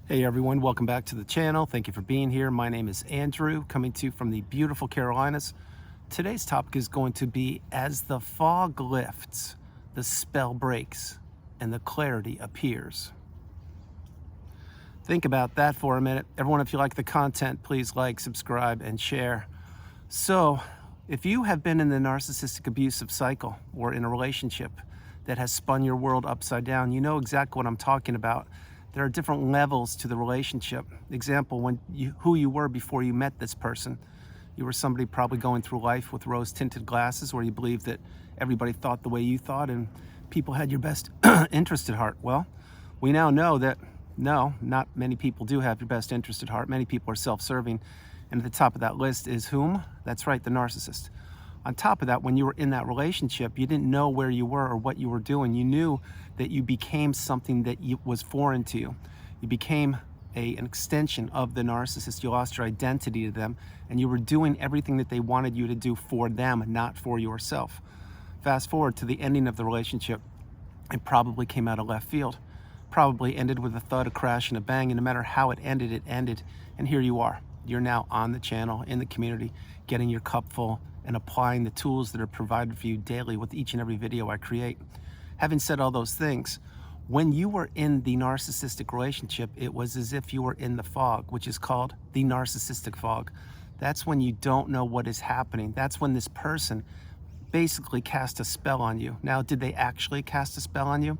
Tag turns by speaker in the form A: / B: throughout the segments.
A: Hey everyone, welcome back to the channel. Thank you for being here. My name is Andrew, coming to you from the beautiful Carolinas. Today's topic is going to be as the fog lifts, the spell breaks, and the clarity appears. Think about that for a minute. Everyone, if you like the content, please like, subscribe, and share. So, if you have been in the narcissistic abusive cycle or in a relationship that has spun your world upside down, you know exactly what I'm talking about. There are different levels to the relationship. Example, who you were before you met this person. You were somebody probably going through life with rose-tinted glasses where you believed that everybody thought the way you thought and people had your best interest at heart. Well, we now know that no, not many people do have your best interest at heart. Many people are self-serving. And at the top of that list is whom? That's right, the narcissist. On top of that, when you were in that relationship, you didn't know where you were or what you were doing. You knew that you became something that was foreign to you. You became an extension of the narcissist. You lost your identity to them, and you were doing everything that they wanted you to do for them, not for yourself. Fast forward to the ending of the relationship, it probably came out of left field. Probably ended with a thud, a crash, and a bang, and no matter how it ended, and here you are. You're now on the channel, in the community, getting your cup full and applying the tools that are provided for you daily with each and every video I create. Having said all those things, when you were in the narcissistic relationship, it was as if you were in the fog, which is called the narcissistic fog. That's when you don't know what is happening. That's when this person basically cast a spell on you. Now, did they actually cast a spell on you?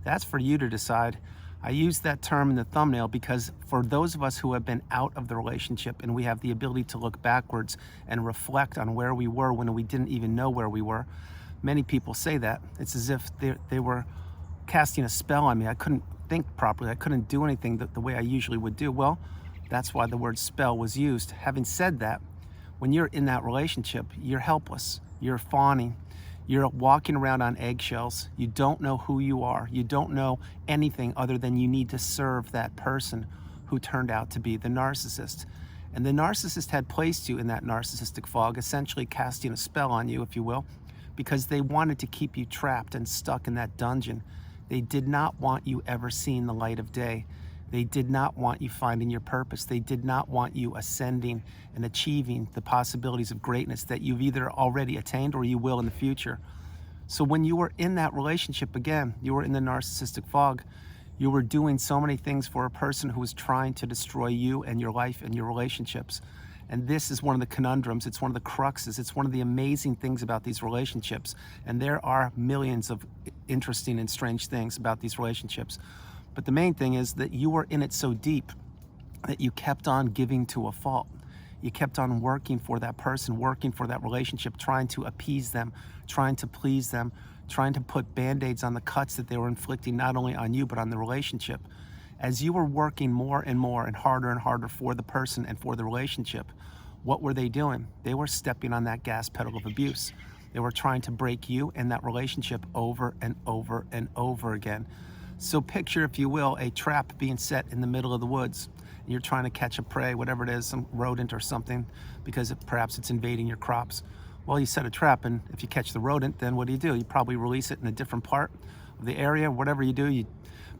A: That's for you to decide. I use that term in the thumbnail because for those of us who have been out of the relationship and we have the ability to look backwards and reflect on where we were when we didn't even know where we were, many people say that. It's as if they were casting a spell on me. I couldn't think properly. I couldn't do anything the way I usually would do. Well, that's why the word spell was used. Having said that, when you're in that relationship, you're helpless. You're fawning. You're walking around on eggshells. You don't know who you are. You don't know anything other than you need to serve that person who turned out to be the narcissist. And the narcissist had placed you in that narcissistic fog, essentially casting a spell on you, if you will, because they wanted to keep you trapped and stuck in that dungeon. They did not want you ever seeing the light of day. They did not want you finding your purpose. They did not want you ascending and achieving the possibilities of greatness that you've either already attained or you will in the future. So when you were in that relationship, again, you were in the narcissistic fog, you were doing so many things for a person who was trying to destroy you and your life and your relationships. And this is one of the conundrums, it's one of the cruxes, it's one of the amazing things about these relationships. And there are millions of interesting and strange things about these relationships. But the main thing is that you were in it so deep that you kept on giving to a fault. You kept on working for that person, working for that relationship, trying to appease them, trying to please them, trying to put band-aids on the cuts that they were inflicting not only on you, but on the relationship. As you were working more and more and harder for the person and for the relationship, what were they doing? They were stepping on that gas pedal of abuse. They were trying to break you and that relationship over and over and over again. So picture, if you will, a trap being set in the middle of the woods. And you're trying to catch a prey, whatever it is, some rodent or something, because perhaps it's invading your crops. Well, you set a trap, and if you catch the rodent, then what do? You probably release it in a different part of the area, whatever you do.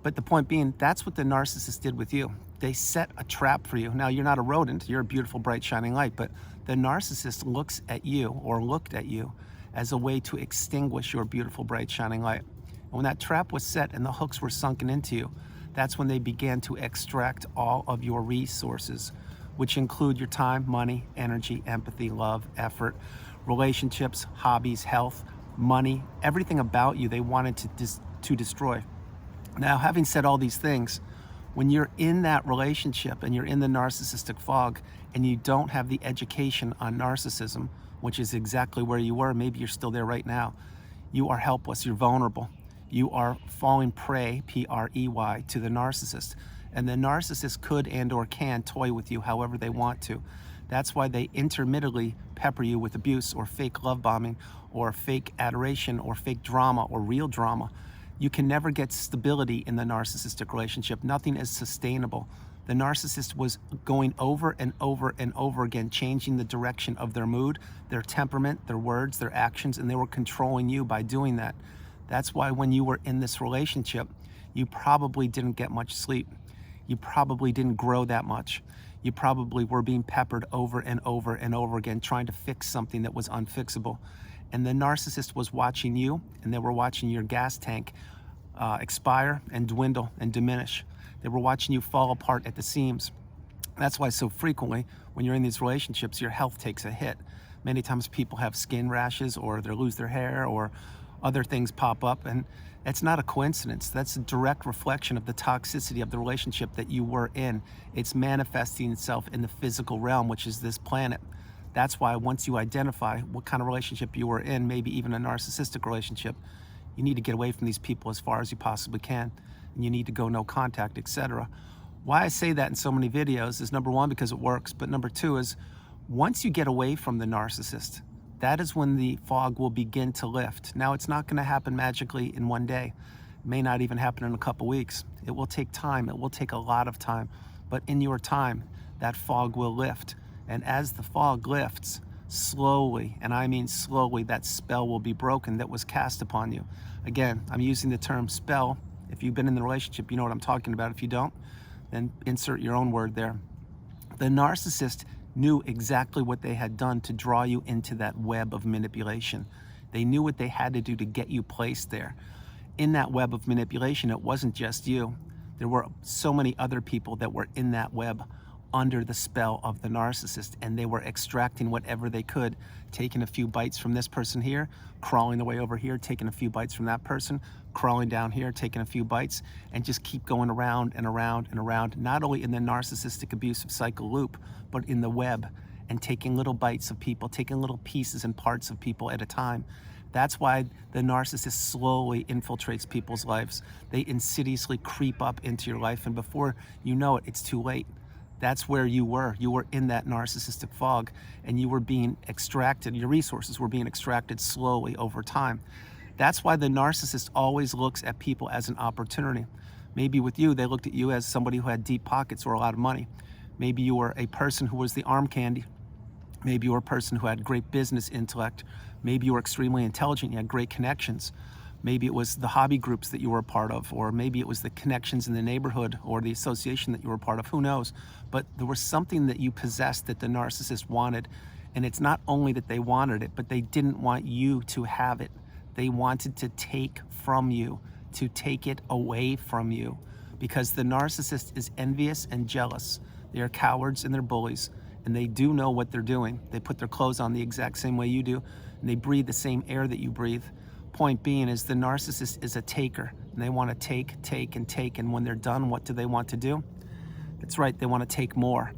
A: But the point being, that's what the narcissist did with you. They set a trap for you. Now, you're not a rodent. You're a beautiful, bright, shining light. But the narcissist looks at you, or looked at you, as a way to extinguish your beautiful, bright, shining light. And when that trap was set and the hooks were sunken into you, that's when they began to extract all of your resources, which include your time, money, energy, empathy, love, effort, relationships, hobbies, health, money, everything about you they wanted to destroy. Now, having said all these things, when you're in that relationship and you're in the narcissistic fog and you don't have the education on narcissism, which is exactly where you were, maybe you're still there right now, you are helpless, you're vulnerable. You are falling prey, P-R-E-Y, to the narcissist. And the narcissist could and or can toy with you however they want to. That's why they intermittently pepper you with abuse or fake love bombing or fake adoration or fake drama or real drama. You can never get stability in the narcissistic relationship. Nothing is sustainable. The narcissist was going over and over and over again, changing the direction of their mood, their temperament, their words, their actions, and they were controlling you by doing that. That's why when you were in this relationship, you probably didn't get much sleep. you probably didn't grow that much. You probably were being peppered over and over and over again, trying to fix something that was unfixable. And the narcissist was watching you, and they were watching your gas tank expire and dwindle and diminish. They were watching you fall apart at the seams. That's why so frequently when you're in these relationships, your health takes a hit. Many times people have skin rashes, or they lose their hair, or other things pop up, and it's not a coincidence. That's a direct reflection of the toxicity of the relationship that you were in. It's manifesting itself in the physical realm, which is this planet. That's why once you identify what kind of relationship you were in, maybe even a narcissistic relationship, you need to get away from these people as far as you possibly can, and you need to go no contact, etc. Why I say that in so many videos is, number one, because it works, but number two is, once you get away from the narcissist, that is when the fog will begin to lift. Now, it's not going to happen magically in one day. It may not even happen in a couple weeks. It will take time. It will take a lot of time. But in your time, that fog will lift. And as the fog lifts, slowly, and I mean slowly, that spell will be broken that was cast upon you. Again, I'm using the term spell. If you've been in the relationship, you know what I'm talking about. If you don't, then insert your own word there. The narcissist knew exactly what they had done to draw you into that web of manipulation. They knew what they had to do to get you placed there. In that web of manipulation, it wasn't just you. There were so many other people that were in that web under the spell of the narcissist, and they were extracting whatever they could, taking a few bites from this person here, crawling their way over here, taking a few bites from that person, crawling down here, taking a few bites, and just keep going around and around and around, not only in the narcissistic abusive cycle loop, but in the web, and taking little bites of people, taking little pieces and parts of people at a time. That's why the narcissist slowly infiltrates people's lives. They insidiously creep up into your life, and before you know it, it's too late. That's where you were. You were in that narcissistic fog, and you were being extracted. Your resources were being extracted slowly over time. That's why the narcissist always looks at people as an opportunity. Maybe with you, they looked at you as somebody who had deep pockets or a lot of money. Maybe you were a person who was the arm candy. Maybe you were a person who had great business intellect. Maybe you were extremely intelligent, you had great connections. Maybe it was the hobby groups that you were a part of, or maybe it was the connections in the neighborhood or the association that you were a part of, who knows? But there was something that you possessed that the narcissist wanted. And it's not only that they wanted it, but they didn't want you to have it. They wanted to take from you, to take it away from you, because the narcissist is envious and jealous. They are cowards and they're bullies, and they do know what they're doing. They put their clothes on the exact same way you do, and they breathe the same air that you breathe. Point being is, the narcissist is a taker, and they want to take, take, and take, and when they're done, what do they want to do? That's right, they want to take more.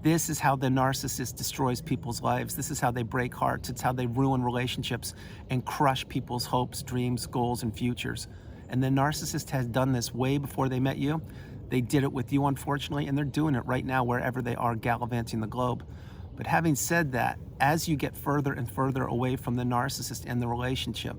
A: This is how the narcissist destroys people's lives. This is how they break hearts. It's how they ruin relationships and crush people's hopes, dreams, goals, and futures. And the narcissist has done this way before they met you. They did it with you, unfortunately, and they're doing it right now wherever they are gallivanting the globe. But having said that, as you get further and further away from the narcissist and the relationship,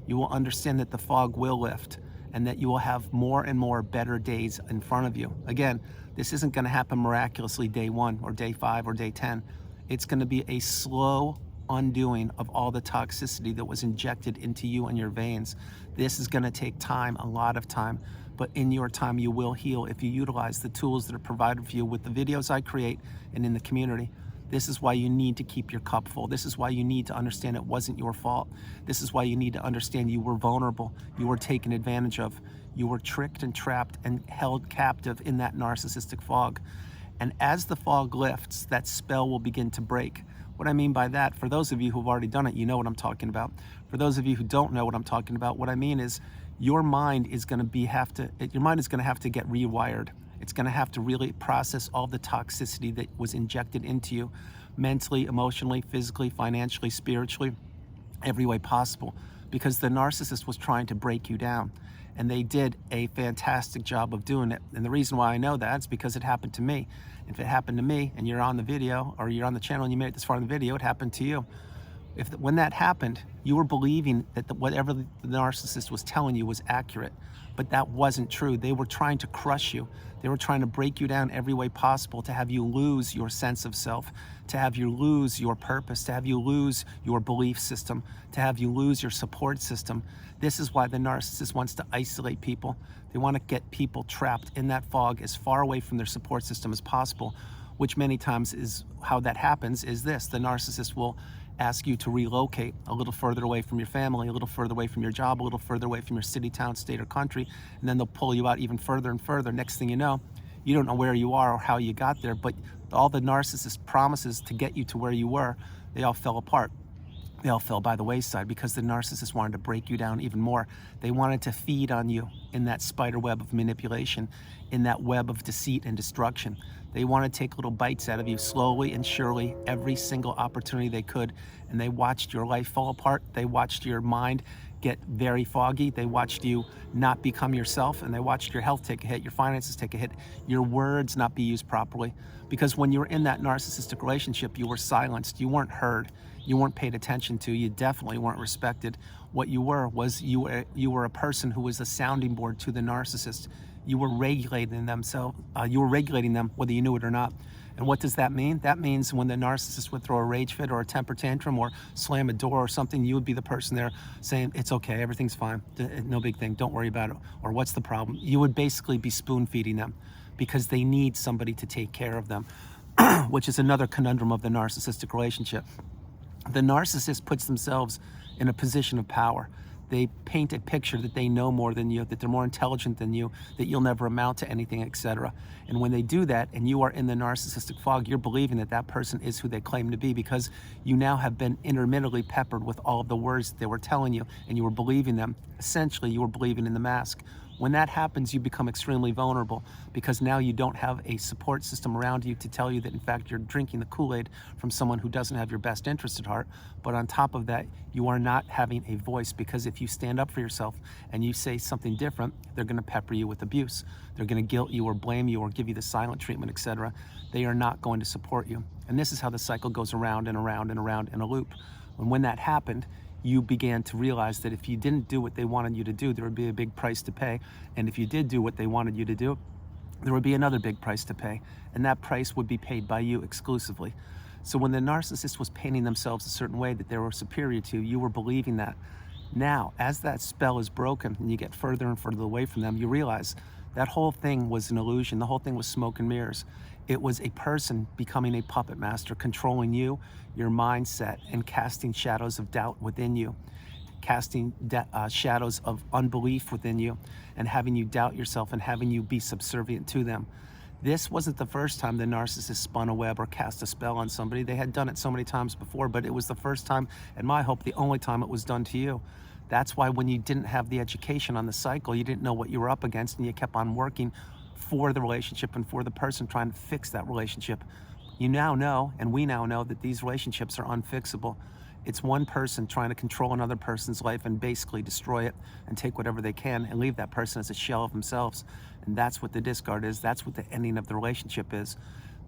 A: you will understand that the fog will lift, and that you will have more and more better days in front of you. Again, this isn't going to happen miraculously day 1 or day 5 or day 10. It's going to be a slow undoing of all the toxicity that was injected into you and your veins. This is going to take time, a lot of time, but in your time you will heal if you utilize the tools that are provided for you with the videos I create and in the community. This is why you need to keep your cup full. This is why you need to understand it wasn't your fault. This is why you need to understand you were vulnerable, you were taken advantage of, you were tricked and trapped and held captive in that narcissistic fog. And as the fog lifts, that spell will begin to break. What I mean by that, for those of you who've already done it, you know what I'm talking about. For those of you who don't know what I'm talking about, what I mean is your mind is going to have to get rewired. It's going to have to really process all the toxicity that was injected into you, mentally, emotionally, physically, financially, spiritually, every way possible, because the narcissist was trying to break you down. And they did a fantastic job of doing it. And the reason why I know that is because it happened to me. If it happened to me and you're on the video, or you're on the channel and you made it this far in the video, it happened to you. When that happened, you were believing that whatever the narcissist was telling you was accurate, but that wasn't true. They were trying to crush you. They were trying to break you down every way possible, to have you lose your sense of self, to have you lose your purpose, to have you lose your belief system, to have you lose your support system. This is why the narcissist wants to isolate people. They want to get people trapped in that fog as far away from their support system as possible, which many times is how that happens. Is this: the narcissist will ask you to relocate a little further away from your family, a little further away from your job, a little further away from your city, town, state, or country, and then they'll pull you out even further and further. Next thing you know, you don't know where you are or how you got there, but all the narcissist promises to get you to where you were, they all fell apart. They all fell by the wayside because the narcissist wanted to break you down even more. They wanted to feed on you in that spider web of manipulation, in that web of deceit and destruction. They want to take little bites out of you slowly and surely, every single opportunity they could. And they watched your life fall apart. They watched your mind get very foggy. They watched you not become yourself, and they watched your health take a hit, your finances take a hit, your words not be used properly. Because when you were in that narcissistic relationship, you were silenced, you weren't heard, you weren't paid attention to, you definitely weren't respected. What you were was you were a person who was a sounding board to the narcissist. You were regulating them, whether you knew it or not. And what does that mean? That means when the narcissist would throw a rage fit or a temper tantrum or slam a door or something, you would be the person there saying, it's okay, everything's fine, no big thing, don't worry about it, or what's the problem? You would basically be spoon feeding them because they need somebody to take care of them, which is another conundrum of the narcissistic relationship. The narcissist puts themselves in a position of power. They paint a picture that they know more than you, that they're more intelligent than you, that you'll never amount to anything, etc. And when they do that and you are in the narcissistic fog, you're believing that that person is who they claim to be because you now have been intermittently peppered with all of the words that they were telling you and you were believing them. Essentially, you were believing in the mask. When that happens, you become extremely vulnerable because now you don't have a support system around you to tell you that, in fact, you're drinking the Kool-Aid from someone who doesn't have your best interest at heart. But on top of that, you are not having a voice because if you stand up for yourself and you say something different, they're going to pepper you with abuse. They're going to guilt you or blame you or give you the silent treatment, etc. They are not going to support you. And this is how the cycle goes around and around and around in a loop. And when that happened, you began to realize that if you didn't do what they wanted you to do, there would be a big price to pay. And if you did do what they wanted you to do, there would be another big price to pay. And that price would be paid by you exclusively. So when the narcissist was painting themselves a certain way that they were superior to, you were believing that. Now, as that spell is broken and you get further and further away from them, you realize that whole thing was an illusion. The whole thing was smoke and mirrors. It was a person becoming a puppet master, controlling you, your mindset, and casting shadows of doubt within you, casting shadows of unbelief within you, and having you doubt yourself and having you be subservient to them. This wasn't the first time the narcissist spun a web or cast a spell on somebody. They had done it so many times before, but it was the first time, and my hope, the only time it was done to you. That's why when you didn't have the education on the cycle, you didn't know what you were up against, and you kept on working for the relationship and for the person trying to fix that relationship. You now know, and we now know, that these relationships are unfixable. It's one person trying to control another person's life and basically destroy it and take whatever they can and leave that person as a shell of themselves. And that's what the discard is. That's what the ending of the relationship is.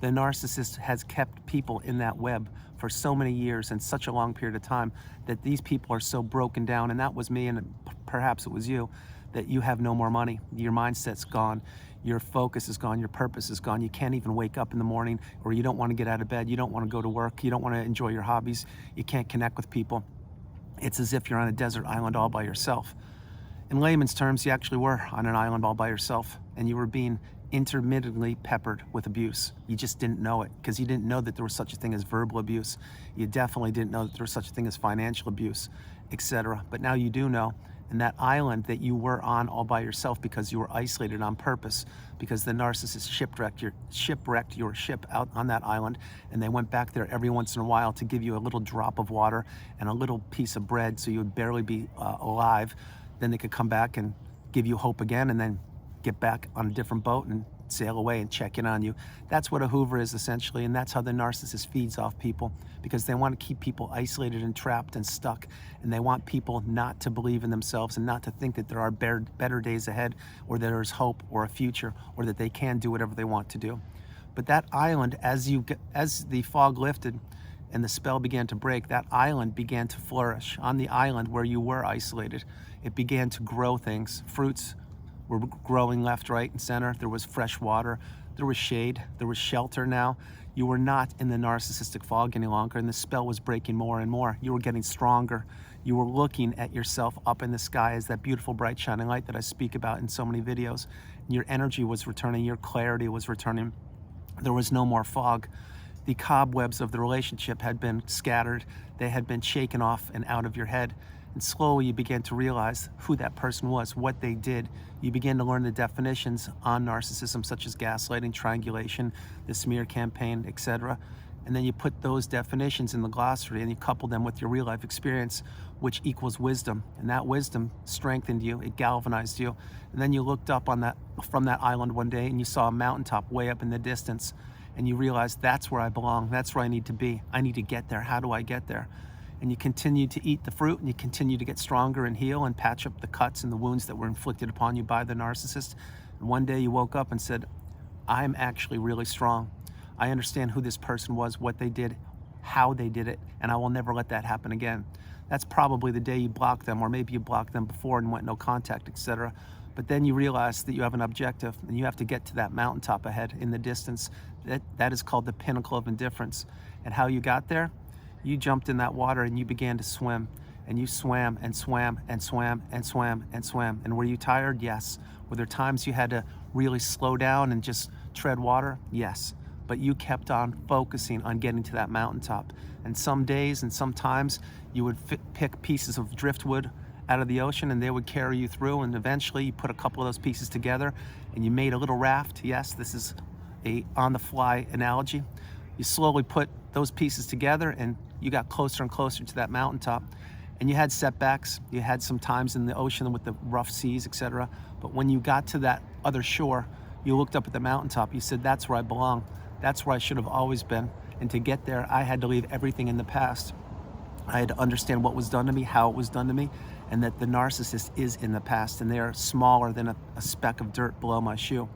A: The narcissist has kept people in that web for so many years and such a long period of time that these people are so broken down, and that was me and perhaps it was you, that you have no more money. Your mindset's gone. Your focus is gone, your purpose is gone. You can't even wake up in the morning, or you don't want to get out of bed, you don't want to go to work, you don't want to enjoy your hobbies, you can't connect with people. It's as if you're on a desert island all by yourself. In layman's terms, you actually were on an island all by yourself, and you were being intermittently peppered with abuse. You just didn't know it, because you didn't know that there was such a thing as verbal abuse. You definitely didn't know that there was such a thing as financial abuse, etc. But now you do know. And that island that you were on all by yourself because you were isolated on purpose, because the narcissist shipwrecked your ship out on that island, and they went back there every once in a while to give you a little drop of water and a little piece of bread so you would barely be alive. Then they could come back and give you hope again, and then get back on a different boat and sail away and check in on you. That's what a Hoover is essentially, and that's how the narcissist feeds off people, because they want to keep people isolated and trapped and stuck, and they want people not to believe in themselves and not to think that there are better days ahead, or that there's hope or a future, or that they can do whatever they want to do. But that island, as the fog lifted and the spell began to break, that island began to flourish. On the island where you were isolated, it began to grow things. Fruits were growing left, right, and center. There was fresh water. There was shade. There was shelter now. You were not in the narcissistic fog any longer, and the spell was breaking more and more. You were getting stronger. You were looking at yourself up in the sky as that beautiful, bright, shining light that I speak about in so many videos. Your energy was returning. Your clarity was returning. There was no more fog. The cobwebs of the relationship had been scattered. They had been shaken off and out of your head. And slowly you began to realize who that person was, what they did. You began to learn the definitions on narcissism, such as gaslighting, triangulation, the smear campaign, etc. And then you put those definitions in the glossary and you couple them with your real life experience, which equals wisdom. And that wisdom strengthened you, it galvanized you. And then you looked up from that island one day and you saw a mountaintop way up in the distance. And you realized, that's where I belong, that's where I need to be. I need to get there. How do I get there? And you continue to eat the fruit and you continue to get stronger and heal and patch up the cuts and the wounds that were inflicted upon you by the narcissist. And one day you woke up and said, I'm actually really strong. I understand who this person was, what they did, how they did it, and I will never let that happen again. That's probably the day you blocked them, or maybe you blocked them before and went no contact, etc. But then you realize that you have an objective and you have to get to that mountaintop ahead in the distance. That is called the pinnacle of indifference. And how you got there? You jumped in that water and you began to swim. And you swam and swam and swam and swam and swam. And were you tired? Yes. Were there times you had to really slow down and just tread water? Yes. But you kept on focusing on getting to that mountaintop. And some days and sometimes you would pick pieces of driftwood out of the ocean and they would carry you through, and eventually you put a couple of those pieces together and you made a little raft. Yes, this is a on-the-fly analogy. You slowly put those pieces together and you got closer and closer to that mountaintop. And you had setbacks, you had some times in the ocean with the rough seas, etc. But when you got to that other shore, you looked up at the mountaintop, you said, that's where I belong. That's where I should have always been. And to get there, I had to leave everything in the past. I had to understand what was done to me, how it was done to me, and that the narcissist is in the past and they are smaller than a speck of dirt below my shoe.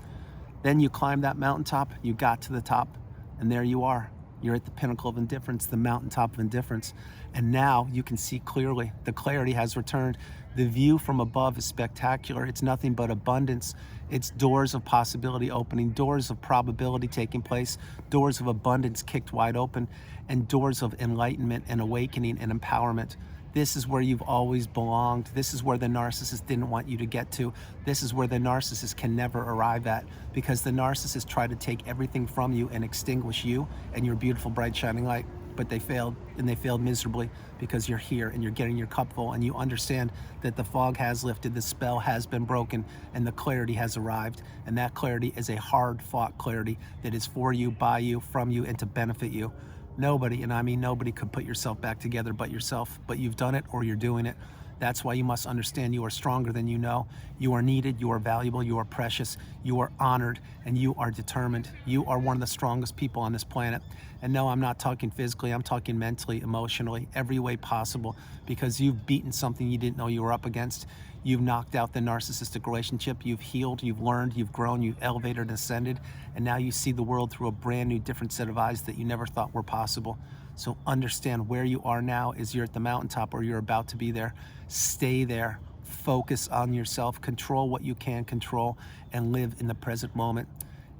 A: Then you climbed that mountaintop, you got to the top, and there you are. You're at the pinnacle of indifference, the mountaintop of indifference. And now you can see clearly. The clarity has returned. The view from above is spectacular. It's nothing but abundance. It's doors of possibility opening, doors of probability taking place, doors of abundance kicked wide open, and doors of enlightenment and awakening and empowerment. This is where you've always belonged. This is where the narcissist didn't want you to get to. This is where the narcissist can never arrive at, because the narcissist tried to take everything from you and extinguish you and your beautiful, bright, shining light. But they failed, and they failed miserably, because you're here and you're getting your cup full and you understand that the fog has lifted, the spell has been broken, and the clarity has arrived. And that clarity is a hard-fought clarity that is for you, by you, from you, and to benefit you. Nobody, and I mean nobody, could put yourself back together but yourself. But you've done it, or you're doing it. That's why you must understand you are stronger than you know. You are needed, you are valuable, you are precious, you are honored, and you are determined. You are one of the strongest people on this planet. And no, I'm not talking physically, I'm talking mentally, emotionally, every way possible, because you've beaten something you didn't know you were up against. You've knocked out the narcissistic relationship, you've healed, you've learned, you've grown, you've elevated and ascended, and now you see the world through a brand new, different set of eyes that you never thought were possible. So understand where you are now is you're at the mountaintop, or you're about to be there. Stay there, focus on yourself, control what you can control, and live in the present moment.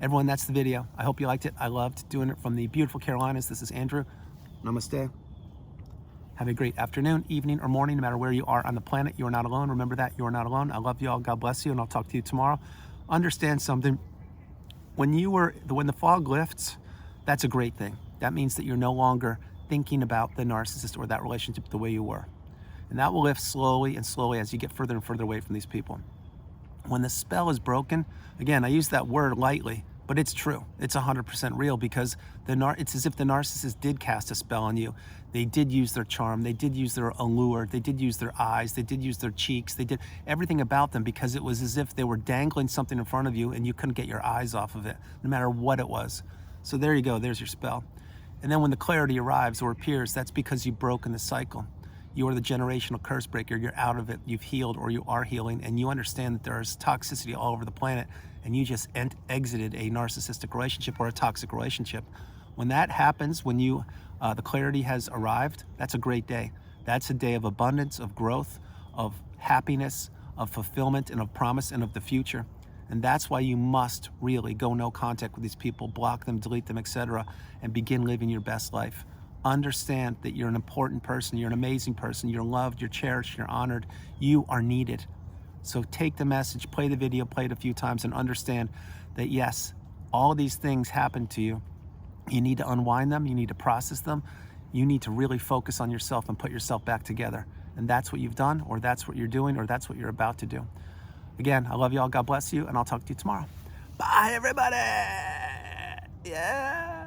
A: Everyone, that's the video. I hope you liked it. I loved doing it from the beautiful Carolinas. This is Andrew. Namaste. Have a great afternoon, evening, or morning, no matter where you are on the planet. You are not alone. Remember that. You are not alone. I love you all. God bless you, and I'll talk to you tomorrow. Understand something. When the fog lifts, that's a great thing. That means that you're no longer thinking about the narcissist or that relationship the way you were. And that will lift slowly and slowly as you get further and further away from these people. When the spell is broken, again, I use that word lightly, but it's true. It's 100% real, because it's as if the narcissist did cast a spell on you. They did use their charm. They did use their allure. They did use their eyes. They did use their cheeks. They did everything about them, because it was as if they were dangling something in front of you and you couldn't get your eyes off of it, no matter what it was. So there you go. There's your spell. And then when the clarity arrives or appears, that's because you've broken the cycle. You are the generational curse breaker. You're out of it. You've healed, or you are healing, and you understand that there is toxicity all over the planet, and you just exited a narcissistic relationship or a toxic relationship. When that happens, when you the clarity has arrived, that's a great day. That's a day of abundance, of growth, of happiness, of fulfillment, and of promise, and of the future. And that's why you must really go no contact with these people, block them, delete them, etc., and begin living your best life. Understand that you're an important person, you're an amazing person, you're loved, you're cherished, you're honored, you are needed. So take the message, play the video, play it a few times, and understand that yes, all of these things happen to you. You need to unwind them, you need to process them, you need to really focus on yourself and put yourself back together. And that's what you've done, or that's what you're doing, or that's what you're about to do. Again, I love you all, God bless you, and I'll talk to you tomorrow. Bye, everybody! Yeah!